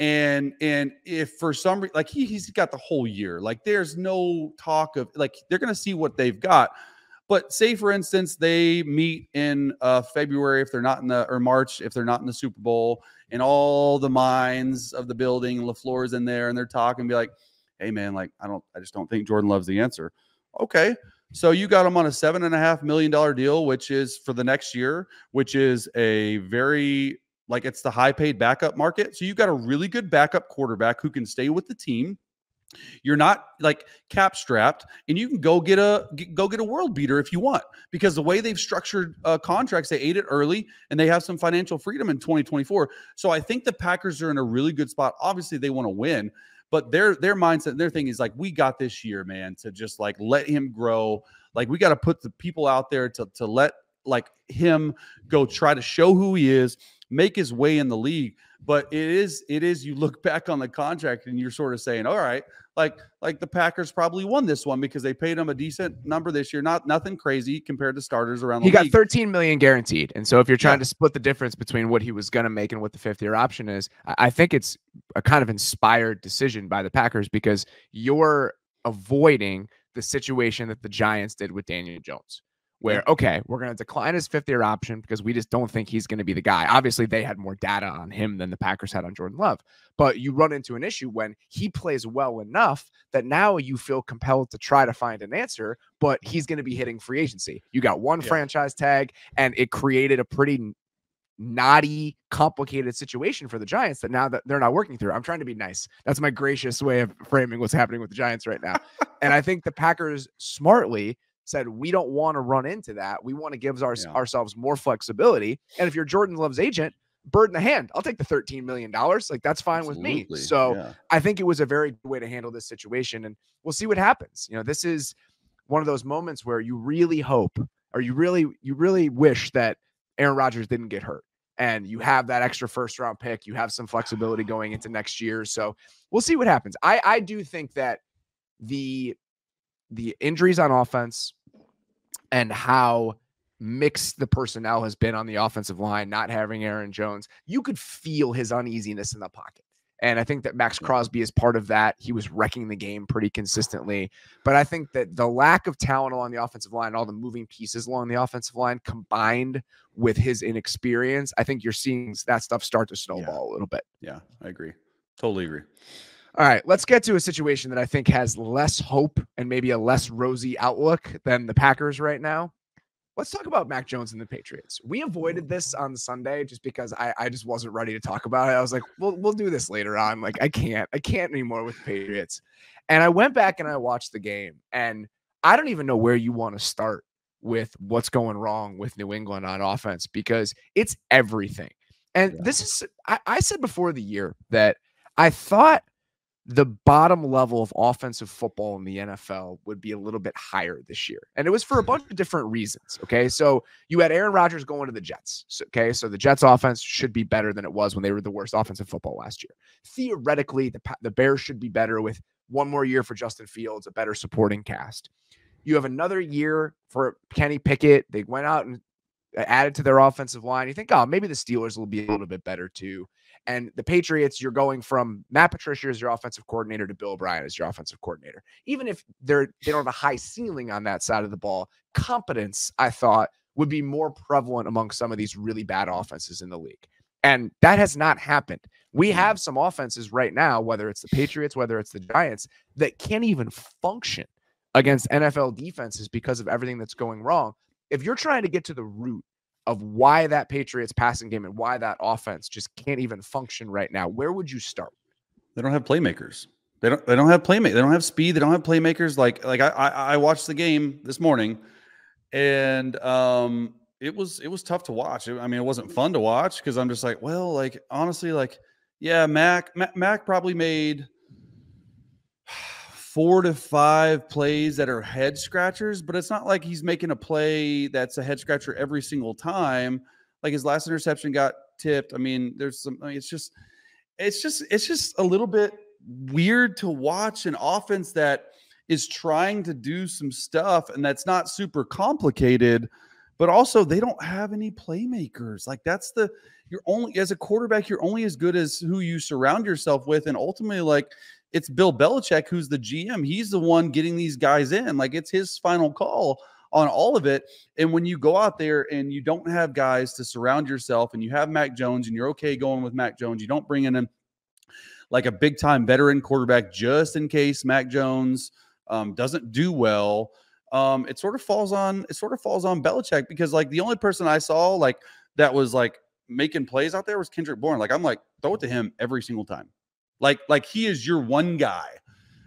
And if for some reason, like he's got the whole year, like there's no talk of like, they're going to see what they've got. But say for instance, they meet in February, if they're not in or March, if they're not in the Super Bowl, and all the minds of the building, LaFleur's in there and they're talking and be like, hey man, like, I just don't think Jordan Love's the answer. Okay. So you got him on a $7.5 million deal, which is for the next year, which is a very, like it's the high paid backup market. So you got a really good backup quarterback who can stay with the team. You're not like cap strapped, and you can go get a world beater if you want, because the way they've structured contracts, they ate it early and they have some financial freedom in 2024. So I think the Packers are in a really good spot. Obviously they want to win, but their mindset and their thing is like, we got this year, man, to just like let him grow. Like we got to put the people out there to let like him go try to show who he is, make his way in the league. But it is, you look back on the contract and you're sort of saying, all right, like the Packers probably won this one because they paid him a decent number this year. Nothing crazy compared to starters around the league. He got $13 million guaranteed. And so if you're trying to split the difference between what he was going to make and what the 5th-year option is, I think it's a kind of inspired decision by the Packers, because you're avoiding the situation that the Giants did with Daniel Jones, where, Yeah. okay, we're going to decline his fifth-year option because we just don't think he's going to be the guy. Obviously, they had more data on him than the Packers had on Jordan Love. But you run into an issue when he plays well enough that now you feel compelled to try to find an answer, but he's going to be hitting free agency. You got one franchise tag, and it created a pretty knotty, complicated situation for the Giants that now that they're not working through. I'm trying to be nice. That's my gracious way of framing what's happening with the Giants right now. And I think the Packers smartly said, we don't want to run into that. We want to give ourselves more flexibility. And if you're Jordan Love's agent, bird in the hand, I'll take the $13 million. Like, that's fine with me. So I think it was a very good way to handle this situation. And we'll see what happens. You know, this is one of those moments where you really hope, or you really wish that Aaron Rodgers didn't get hurt, and you have that extra first-round pick. You have some flexibility going into next year. So we'll see what happens. I do think that the injuries on offense and how mixed the personnel has been on the offensive line, not having Aaron Jones, you could feel his uneasiness in the pocket. And I think that Max Crosby is part of that. He was wrecking the game pretty consistently. But I think that the lack of talent along the offensive line, all the moving pieces along the offensive line, combined with his inexperience, I think you're seeing that stuff start to snowball a little bit. Yeah, I agree. Totally agree. All right, let's get to a situation that I think has less hope and maybe a less rosy outlook than the Packers right now. Let's talk about Mac Jones and the Patriots. We avoided this on Sunday just because I just wasn't ready to talk about it. I was like, we'll do this later on. Like, I can't anymore with the Patriots. And I went back and I watched the game, and I don't even know where you want to start with what's going wrong with New England on offense, because it's everything. And this is, I said before the year that I thought the bottom level of offensive football in the NFL would be a little bit higher this year. And it was for a bunch of different reasons. Okay. So you had Aaron Rodgers going to the Jets. Okay. So the Jets offense should be better than it was when they were the worst offensive football last year. Theoretically, the Bears should be better with one more year for Justin Fields, a better supporting cast. You have another year for Kenny Pickett. They went out and added to their offensive line. You think, oh, maybe the Steelers will be a little bit better too. And the Patriots, you're going from Matt Patricia as your offensive coordinator to Bill O'Brien as your offensive coordinator. Even if they don't have a high ceiling on that side of the ball, competence, I thought, would be more prevalent among some of these really bad offenses in the league. And that has not happened. We have some offenses right now, whether it's the Patriots, whether it's the Giants, that can't even function against NFL defenses because of everything that's going wrong. If you're trying to get to the root of why that Patriots passing game and why that offense just can't even function right now, where would you start? They don't have playmakers. They don't have playmakers. They don't have speed. They don't have playmakers. Like I watched the game this morning, and it was tough to watch. I mean, it wasn't fun to watch because I'm just like, well, like honestly, like yeah, Mac probably made 4 to 5 plays that are head scratchers, but it's not like he's making a play that's a head scratcher every single time. Like his last interception got tipped. I mean, there's some, I mean, it's just a little bit weird to watch an offense that is trying to do some stuff and that's not super complicated, but also they don't have any playmakers. Like you're only, as a quarterback, you're only as good as who you surround yourself with. And ultimately, like, it's Bill Belichick who's the GM. He's the one getting these guys in. Like, it's his final call on all of it. And when you go out there and you don't have guys to surround yourself and you have Mac Jones and you're okay going with Mac Jones, you don't bring in like a big time veteran quarterback just in case Mac Jones doesn't do well. It sort of falls on Belichick, because like the only person I saw like that was like making plays out there was Kendrick Bourne. Like, I'm like, throw it to him every single time. Like he is your one guy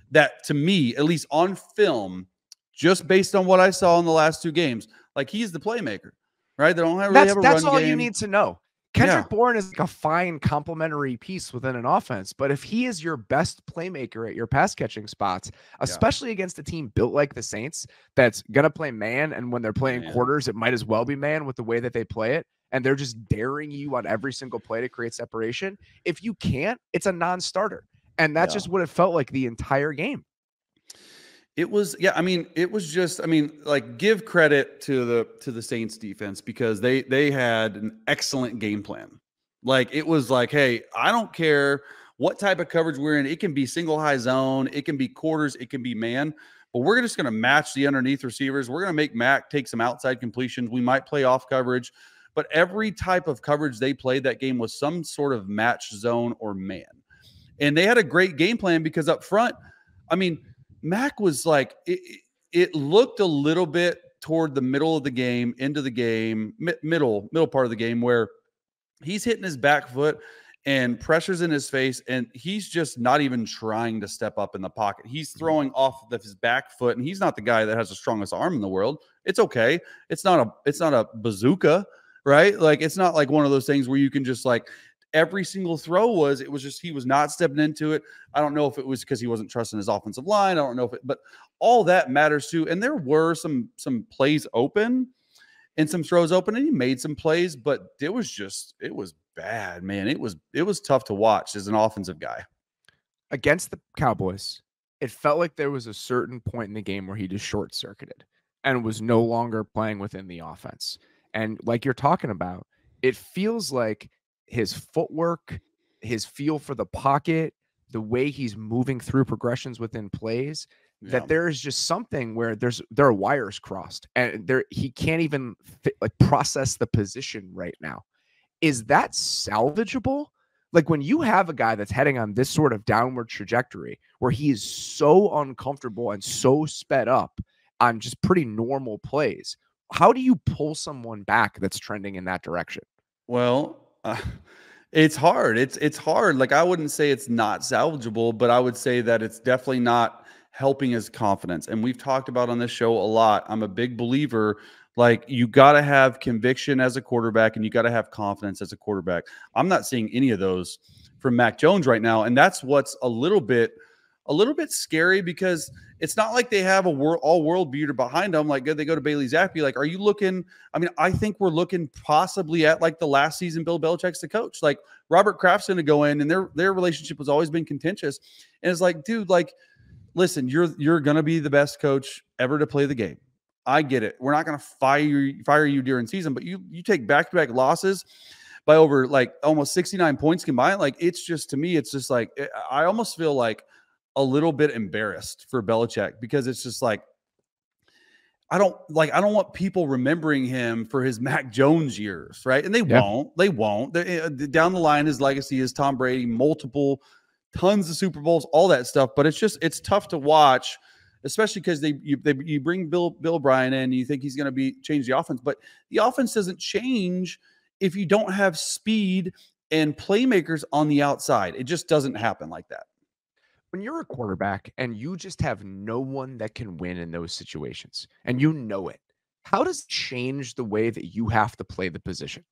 that, to me, at least on film, just based on what I saw in the last 2 games, like he's the playmaker, right? They don't really have a run game. That's all you need to know. Kendrick Bourne is like a fine complementary piece within an offense, but if he is your best playmaker at your pass catching spots, especially against a team built like the Saints that's going to play man, and when they're playing quarters, it might as well be man with the way that they play it, and they're just daring you on every single play to create separation. If you can't, it's a non-starter, and that's just what it felt like the entire game. It was, I mean, it was just, I mean, like, give credit to the Saints defense, because they had an excellent game plan. Like, it was like, hey, I don't care what type of coverage we're in. It can be single high zone, it can be quarters, it can be man, well, we're just going to match the underneath receivers. We're going to make Mac take some outside completions. We might play off coverage, but every type of coverage they played that game was some sort of match zone or man. And they had a great game plan because up front, I mean, Mac was like, it looked a little bit toward the middle of the game, into the game, middle part of the game, where he's hitting his back foot and pressure's in his face, and he's just not even trying to step up in the pocket. He's throwing off of his back foot, and he's not the guy that has the strongest arm in the world. It's okay. It's not a bazooka, right? Like, it's not like one of those things where you can just like every single throw it was just he was not stepping into it. I don't know if it was because he wasn't trusting his offensive line. I don't know if it, but all that matters too. And there were some plays open and some throws open, and he made some plays, but it was bad, man. It was tough to watch as an offensive guy. Against the Cowboys, it felt like there was a certain point in the game where he just short-circuited and was no longer playing within the offense. And like you're talking about, it feels like his footwork, his feel for the pocket, the way he's moving through progressions within plays, that there is just something where there are wires crossed, and he can't even process the position right now. Is that salvageable? Like, when you have a guy that's heading on this sort of downward trajectory where he is so uncomfortable and so sped up on just pretty normal plays, how do you pull someone back that's trending in that direction? Well, it's hard. It's hard. Like, I wouldn't say it's not salvageable, but I would say that it's definitely not helping his confidence. And we've talked about on this show a lot. I'm a big believer, like, you got to have conviction as a quarterback and you got to have confidence as a quarterback. I'm not seeing any of those from Mac Jones right now. And that's what's a little bit scary, because it's not like they have all world beater behind them. Like, they go to Bailey Zappi. Like, are you looking? I mean, I think we're looking possibly at like the last season Bill Belichick's the coach. Like, Robert Kraft's going to go in, and their relationship has always been contentious. And it's like, dude, like, listen, you're going to be the best coach ever to play the game. I get it. We're not going to fire you during season, but you take back-to-back losses by over like almost 69 points combined. Like, it's just, to me, it's just like, I almost feel like a little bit embarrassed for Belichick, because it's just like, I don't want people remembering him for his Mac Jones years, right? And they won't. Down the line, his legacy is Tom Brady, tons of Super Bowls, all that stuff. But it's tough to watch, especially because you bring Bill O'Brien in, and you think he's going to change the offense, but the offense doesn't change if you don't have speed and playmakers on the outside. It just doesn't happen like that. When you're a quarterback and you just have no one that can win in those situations, and you know it, how does it change the way that you have to play the position?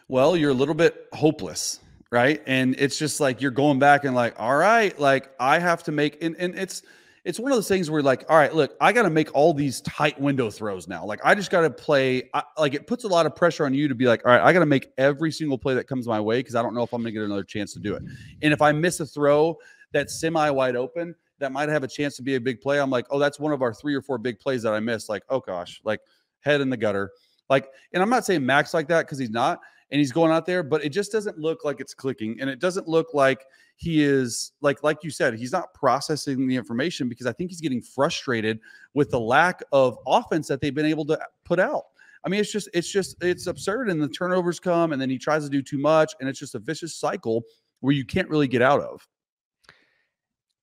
Well, you're a little bit hopeless, right? And it's just like, you're going back and like, all right, like, I have to make, and it's one of those things where, like, all right, look, I got to make all these tight window throws now. Like, I just got to play. Like, it puts a lot of pressure on you to be like, all right, I got to make every single play that comes my way, because I don't know if I'm going to get another chance to do it. And if I miss a throw that's semi wide open, that might have a chance to be a big play, I'm like, oh, that's one of our 3 or 4 big plays that I missed. Like, oh gosh, like, head in the gutter. Like, and I'm not saying Mac's like that, because he's not, and he's going out there, but it just doesn't look like it's clicking. And it doesn't look like he is, like you said, he's not processing the information, because I think he's getting frustrated with the lack of offense that they've been able to put out. I mean, it's absurd. And the turnovers come, and then he tries to do too much, and it's just a vicious cycle where you can't really get out of.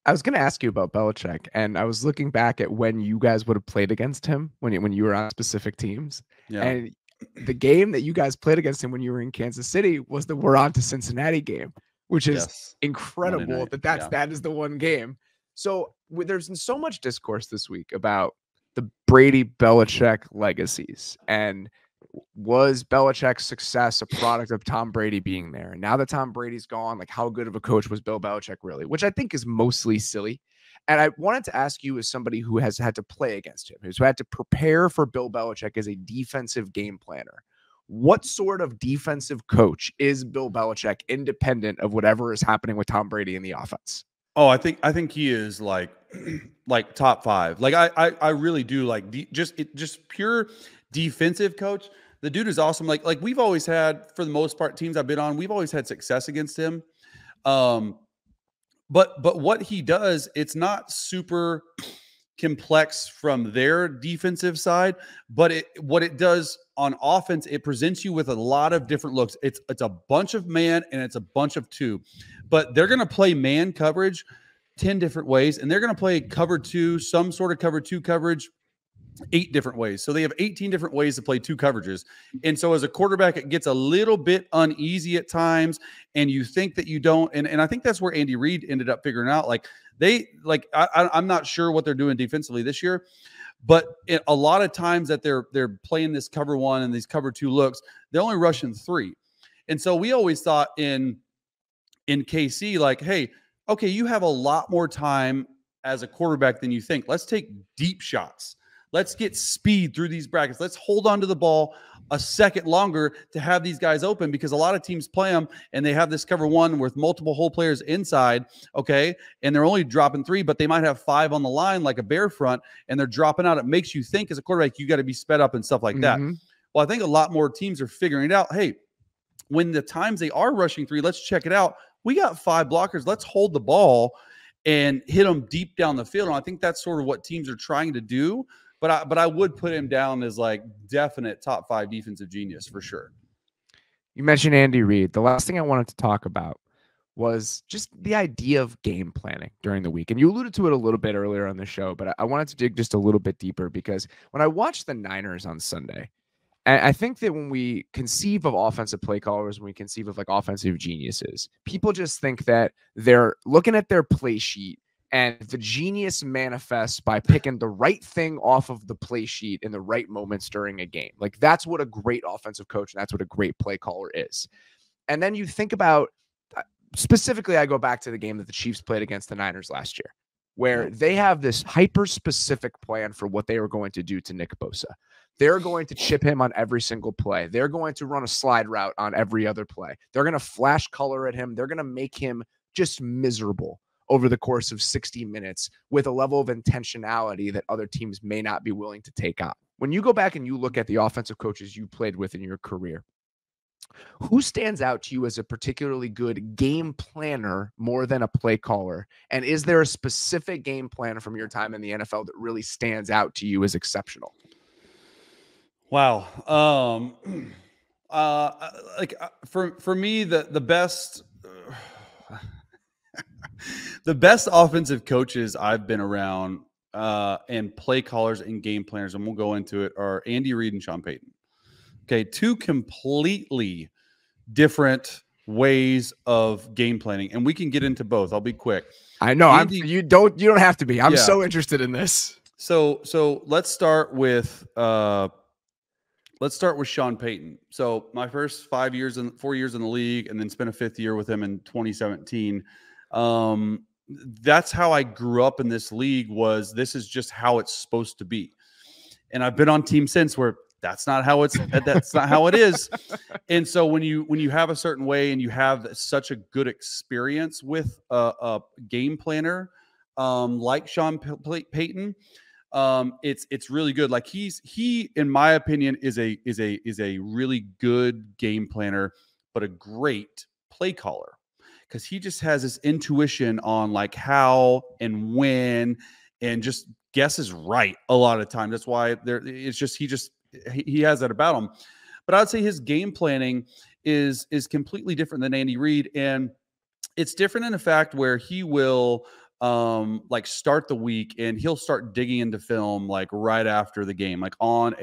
I was going to ask you about Belichick, and I was looking back at when you guys would have played against him when you were on specific teams. Yeah. And the game that you guys played against him when you were in Kansas City was the "we're on to Cincinnati" game, which is incredible that is the one game. So there's been so much discourse this week about the Brady Belichick legacies, and was Belichick's success a product of Tom Brady being there? And now that Tom Brady's gone, like, how good of a coach was Bill Belichick really? Which I think is mostly silly. And I wanted to ask you, as somebody who has had to play against him, who's had to prepare for Bill Belichick as a defensive game planner, what sort of defensive coach is Bill Belichick, independent of whatever is happening with Tom Brady in the offense? Oh, I think he is like top 5. Like, I really do like just pure defensive coach. The dude is awesome. Like we've always had, for the most part, teams I've been on, we've always had success against him. But what he does, it's not super complex from their defensive side, but what it does on offense, it presents you with a lot of different looks. It's a bunch of man and it's a bunch of two, but they're going to play man coverage 10 different ways, and they're going to play cover two, some sort of cover two coverage 8 different ways. So they have 18 different ways to play two coverages. And so as a quarterback, it gets a little bit uneasy at times, and you think that you don't. And I think that's where Andy Reid ended up figuring out, I'm not sure what they're doing defensively this year, but a lot of times that they're playing this cover one and these cover two looks, they're only rushing 3. And so we always thought in KC, like, hey, okay, you have a lot more time as a quarterback than you think. Let's take deep shots. Let's get speed through these brackets. Let's hold on to the ball a second longer to have these guys open, because a lot of teams play them and they have this cover one with multiple hole players inside, okay, and they're only dropping 3, but they might have 5 on the line like a bear front, and they're dropping out. It makes you think as a quarterback you got to be sped up and stuff like that. Well, I think a lot more teams are figuring it out. Hey, when the times they are rushing 3, let's check it out. We got 5 blockers. Let's hold the ball and hit them deep down the field. And I think that's sort of what teams are trying to do. But I would put him down as like definite top 5 defensive genius for sure. You mentioned Andy Reid. The last thing I wanted to talk about was just the idea of game planning during the week. And you alluded to it a little bit earlier on the show, but I wanted to dig just a little bit deeper, because when I watched the Niners on Sunday, and I think that when we conceive of offensive play callers, when we conceive of like offensive geniuses, people just think that they're looking at their play sheet and the genius manifests by picking the right thing off of the play sheet in the right moments during a game. Like, that's what a great offensive coach and that's what a great play caller is. And then you think about, specifically, I go back to the game that the Chiefs played against the Niners last year, where they have this hyper-specific plan for what they are going to do to Nick Bosa. They're going to chip him on every single play. They're going to run a slide route on every other play. They're going to flash color at him. They're going to make him just miserable over the course of 60 minutes with a level of intentionality that other teams may not be willing to take on. When you go back and you look at the offensive coaches you played with in your career, who stands out to you as a particularly good game planner more than a play caller? And is there a specific game plan from your time in the NFL that really stands out to you as exceptional? Wow. For me, the best the best offensive coaches I've been around and play callers and game planners, and we'll go into it, are Andy Reid and Sean Payton. Okay, 2 completely different ways of game planning, and we can get into both. I'll be quick. I know. You don't have to be. I'm so interested in this. So let's start with Sean Payton. So my first 4 years in the league, and then spent a 5th year with him in 2017. That's how I grew up in this league. This is just how it's supposed to be. And I've been on teams since where that's not how it is. And so when you have a certain way and you have such a good experience with a game planner, like Sean Payton, it's really good. Like he, in my opinion, is a really good game planner, but a great play caller, because he just has this intuition on like how and when, and just guesses right a lot of time. That's why he has that about him. But I'd say his game planning is completely different than Andy Reid, and it's different in the fact where he will like start the week and he'll start digging into film like right after the game, like on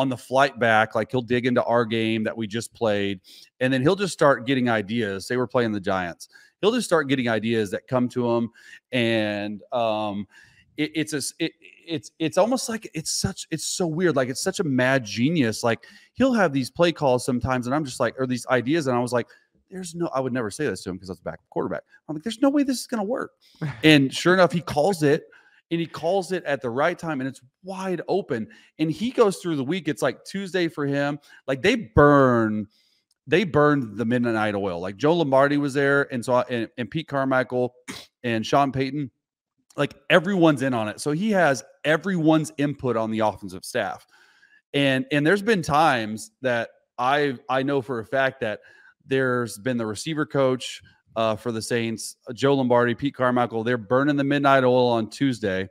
the flight back, like he'll dig into our game that we just played, and then he'll just start getting ideas. Say we're playing the Giants, he'll just start getting ideas that come to him, and it's almost like it's so weird. Like, it's such a mad genius. Like, he'll have these play calls sometimes, and I'm just like, or these ideas, and I was like, I would never say this to him because I was a backup quarterback. I'm like, there's no way this is going to work. And sure enough, he calls it, and he calls it at the right time, and it's wide open. And he goes through the week. It's like Tuesday for him. Like, they burned the midnight oil. Like, Joe Lombardi was there, and so and Pete Carmichael and Sean Payton. Like, everyone's in on it. So he has everyone's input on the offensive staff. And there's been times that I know for a fact that there's been the receiver coach, for the Saints. Joe Lombardi, Pete Carmichael, they're burning the midnight oil on Tuesday.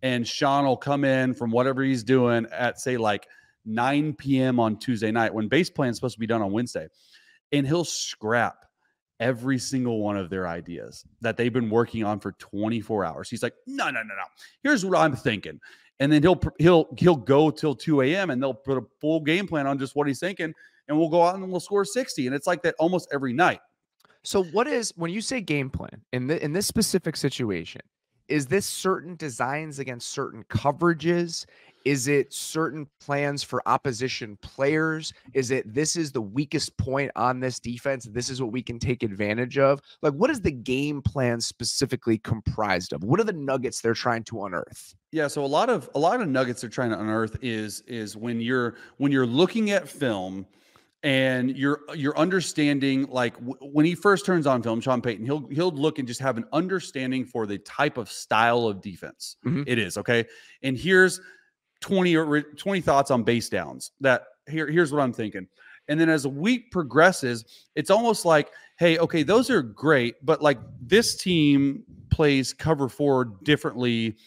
And Sean will come in from whatever he's doing at, say, like 9 p.m. on Tuesday night when base plan is supposed to be done on Wednesday. And he'll scrap every single one of their ideas that they've been working on for 24 hours. He's like, no. Here's what I'm thinking. And then he'll go till 2 a.m. and they'll put a full game plan on just what he's thinking. And we'll go out and we'll score 60. And it's like that almost every night. So when you say game plan in this specific situation, is this certain designs against certain coverages? Is it certain plans for opposition players? Is it this is the weakest point on this defense? This is what we can take advantage of? Like, what is the game plan specifically comprised of? What are the nuggets they're trying to unearth? Yeah, so a lot of nuggets they're trying to unearth is when you're looking at film and you're understanding, like when he first turns on film, Sean Payton, he'll look and just have an understanding for the type of style of defense it is, okay? And here's 20 thoughts on base downs. Here's what I'm thinking. And then as a week progresses, it's almost like, hey, okay, those are great, but like this team plays cover 4 differently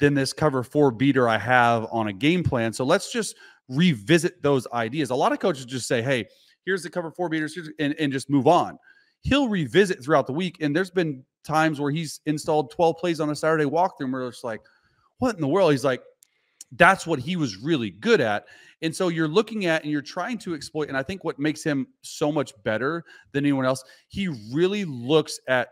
than this cover 4 beater I have on a game plan. So let's just revisit those ideas. A lot of coaches just say, hey, here's the cover 4 beaters and just move on. He'll revisit throughout the week. And there's been times where he's installed 12 plays on a Saturday walkthrough where it's like, what in the world? He's like, that's what he was really good at. And so you're looking at and you're trying to exploit. And I think what makes him so much better than anyone else, he really looks at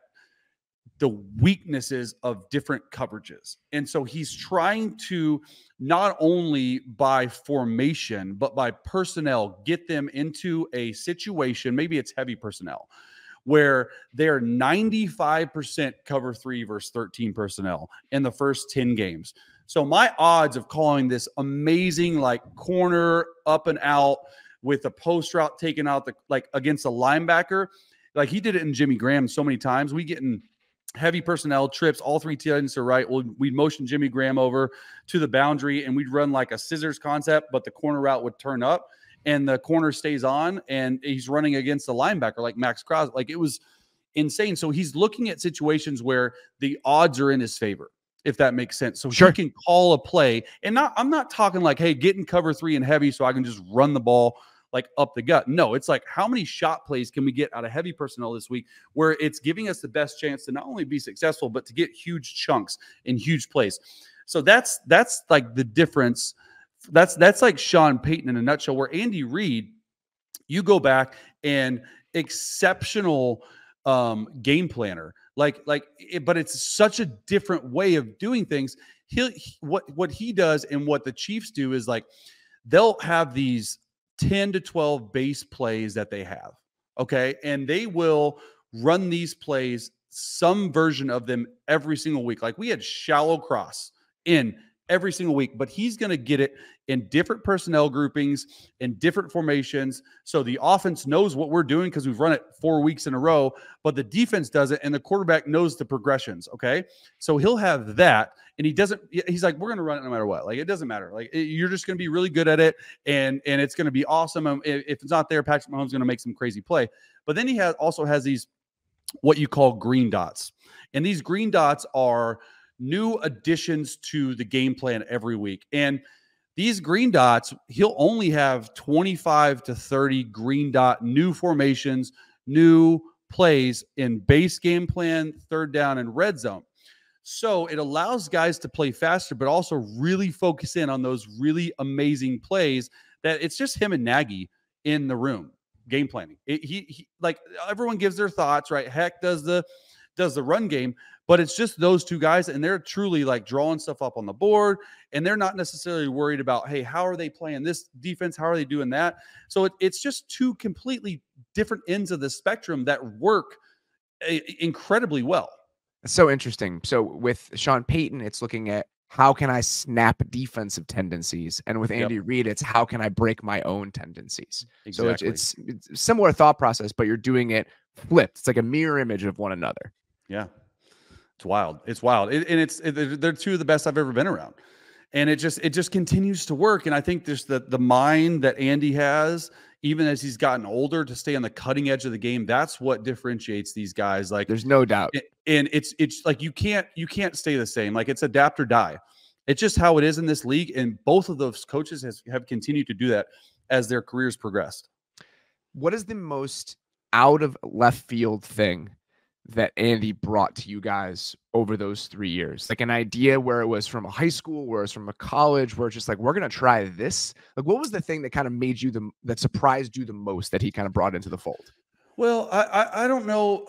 the weaknesses of different coverages. And so he's trying to not only by formation, but by personnel, get them into a situation, maybe it's heavy personnel, where they're 95% cover 3 versus 13 personnel in the first 10 games. So my odds of calling this amazing, like corner up and out with a post route taken out against a linebacker, like he did it in Jimmy Graham so many times. We get in heavy personnel trips, all 3 tight ends to right. We'd motion Jimmy Graham over to the boundary and we'd run like a scissors concept, but the corner route would turn up and the corner stays on and he's running against the linebacker like Max Crosby. Like it was insane. So he's looking at situations where the odds are in his favor, if that makes sense. So he can call a play and I'm not talking like, hey, get in cover 3 and heavy so I can just run the ball like up the gut. No, it's like how many shot plays can we get out of heavy personnel this week where it's giving us the best chance to not only be successful, but to get huge chunks in huge plays. So that's like the difference. That's like Sean Payton in a nutshell, where Andy Reid, you go back and exceptional game planner, but it's such a different way of doing things. What he does and what the Chiefs do is like, they'll have these 10 to 12 base plays that they have. Okay. And they will run these plays, some version of them every single week. Like we had shallow cross in every single week, but he's going to get it in different personnel groupings and different formations. So the offense knows what we're doing because we've run it 4 weeks in a row, but the defense does it and the quarterback knows the progressions. Okay. So he'll have that. And he's like, we're going to run it no matter what. Like, it doesn't matter. Like you're just going to be really good at it. And it's going to be awesome. If it's not there, Patrick Mahomes is going to make some crazy play. But then he also has these, what you call green dots. And these green dots are new additions to the game plan every week. And these green dots, he'll only have 25 to 30 green dot new formations, new plays in base game plan, third down, and red zone. So it allows guys to play faster, but also really focus in on those really amazing plays that it's just him and Nagy in the room game planning. He like everyone gives their thoughts, right? Heck does the run game, but it's just those two guys, and they're truly like drawing stuff up on the board, and they're not necessarily worried about, hey, how are they playing this defense? How are they doing that? So it's just two completely different ends of the spectrum that work incredibly well. It's so interesting. So with Sean Payton, it's looking at how can I snap defensive tendencies, and with Andy Reid, it's how can I break my own tendencies. Exactly. So it's similar thought process, but you're doing it flipped. It's like a mirror image of one another. Yeah, it's wild. It's wild, they're two of the best I've ever been around, and it just continues to work. And I think there's the mind that Andy has even as he's gotten older, to stay on the cutting edge of the game. That's what differentiates these guys. Like, there's no doubt. And it's like you can't stay the same. Like, it's adapt or die. It's just how it is in this league. And both of those coaches have continued to do that as their careers progressed. What is the most out of left field thing that Andy brought to you guys over those 3 years? Like an idea where it was from a high school, where it's from a college, where it's just like, we're going to try this. Like, what was the thing that kind of made you that surprised you the most that he kind of brought into the fold? Well, I don't know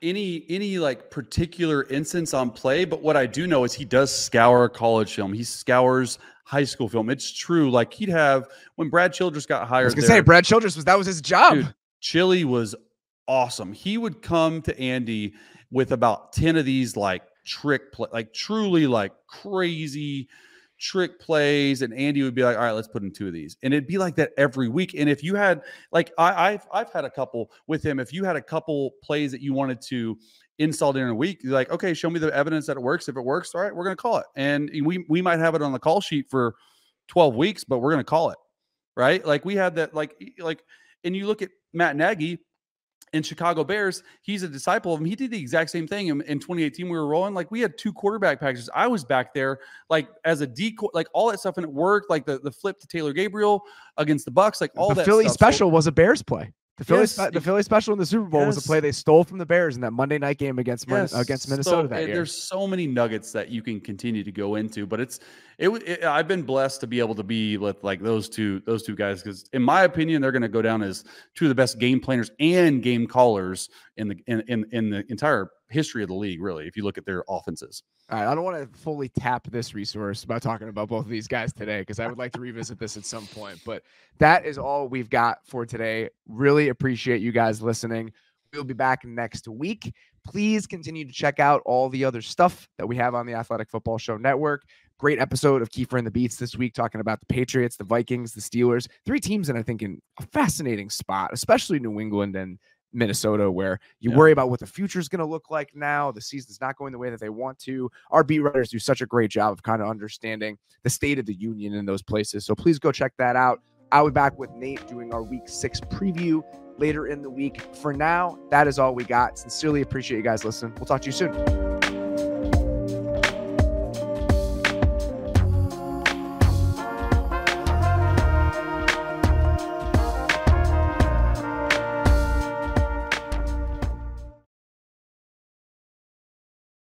any like particular instance on play, but what I do know is he does scour college film. He scours high school film. It's true. Like, he'd have, when Brad Childress got hired, I was gonna say Brad Childress that was his job. Dude, Chili was awesome. He would come to Andy with about 10 of these like trick play, like truly like crazy trick plays, and Andy would be like, all right, let's put in 2 of these. And it'd be like that every week. And if you had, like, I've had a couple with him, if you had a couple plays that you wanted to install during a week, you're like, okay, show me the evidence that it works. If it works, all right, we're going to call it. And we might have it on the call sheet for 12 weeks, but we're going to call it, right? Like, we had that, like, and you look at Matt Nagy in Chicago Bears, he's a disciple of him. He did the exact same thing in 2018. We were rolling, like, we had 2 quarterback packages. I was back there like as a decoy, like all that stuff, and it worked. Like the flip to Taylor Gabriel against the Bucks, like all the that. Philly stuff. special was a Bears play. The Philly special in the Super Bowl yes. was a play they stole from the Bears in that Monday night game against Minnesota that year. There's so many nuggets that you can continue to go into, but I've been blessed to be able to be with like those two guys, because in my opinion, they're going to go down as 2 of the best game planners and game callers in the entire history of the league, really, if you look at their offenses. All right, I don't want to fully tap this resource by talking about both of these guys today, because I would like to revisit this at some point. But that is all we've got for today. Really appreciate you guys listening. We'll be back next week. Please continue to check out all the other stuff that we have on the Athletic Football Show Network. Great episode of Kiefer and the Beats this week, talking about the Patriots, the Vikings, the Steelers. 3 teams that I think in a fascinating spot, especially New England and Minnesota, where you worry about what the future is going to look like now. The season's not going the way that they want to. Our beat writers do such a great job of kind of understanding the state of the union in those places. So please go check that out. I'll be back with Nate doing our week 6 preview later in the week. For now, that is all we got. Sincerely appreciate you guys listening. We'll talk to you soon.